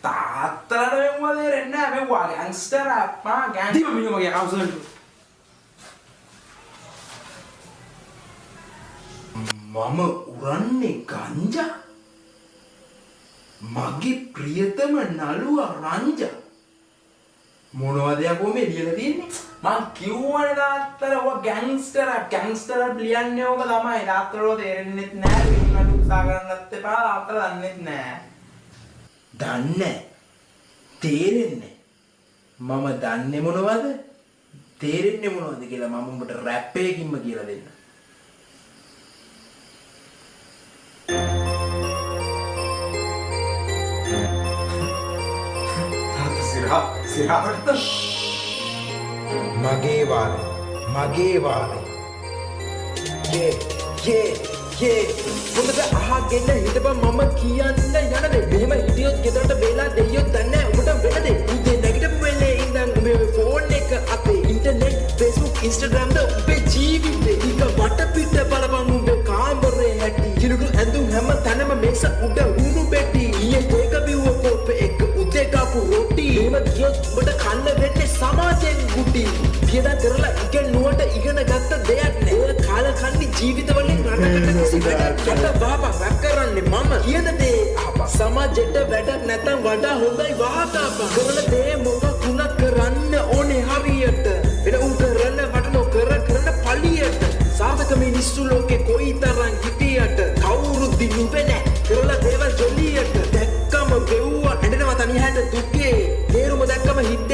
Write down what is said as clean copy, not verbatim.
තාත්තලට මෙව්වා තේරෙන්නේ නැහැ මෙව්වා ගෑන්ග්ස්ටර් අප්පා ගෑන්ග්ස්ටර් මිනිහ මගේ කවුසල් මම උරන්නේ ගංජා මගේ ප්‍රියතම නළුවා රංජා මොනවද යකෝ මේ ලියලා තියෙන්නේ මං කිව්වනේ තාත්තට ඔය ගෑන්ග්ස්ටර් ලියන්නේ ඕක තමයි තාත්තට තේරෙන්නෙත් නැහැ වින්නට උත්සාහ කරන්නත් එපා තාත්තට දන්නෙත් නැහැ දන්නේ තේරෙන්නේ මම දන්නේ මොනවද තේරෙන්නේ මොනවද කියලා මම උඹට රැප් එකකින්ම කියලා දෙන්න සිරාවට මගේ වාරේ හොඳට අහගෙන හිටපන් මම කියන්න යන දේ මෙහෙම හිටියොත් ගෙදරට වෙලා දෙයියොත් දන්නේ උඹට වෙන දේ උදේ නැගිටපු වෙලේ ඉඳන් මේ ෆෝන් එක අතේ ඉන්ටර්නෙට් Facebook Instagram ද උඹේ ජීවිතේ ඊක වටපිට බලපන් උඹේ කාමරේ හැටි කිලුඩු ඇඳුම් හැම තැනම මේස උඩ උණු බෙටි ඊයේ ඒක බිව්ව කෝප එක උදේ කාපු රොටි එහෙම ගියොත් උඹට කන්න වෙන්නේ සමාජෙන් ගුටි පියදා කරලා ඉගෙනුවට ඉගෙන ගත්ත දෙයක් නෑ ඔය කාල කන්නේ ජීවිතවලින් රටකට බාබා වැක් කරන්නේ මම කියන දේ ආපා සමාජෙට වැඩක් නැතම් වඩා හොඳයි වාතාපා කරන දේ මොකකුණක් කරන්න ඕනේ හරියට වෙන උන් කරන්න වට නොකර කරන පළියට සාර්ථක මිනිස්සු ලෝකේ කොයිතරම් හිටියට කවුරුත් දිනුවේ නෑ කරලා දේවල් ජොලියට දැක්කම වෙව්වා ඇඬෙනවා තනියහට දුකේ තේරුම දැක්කම හිත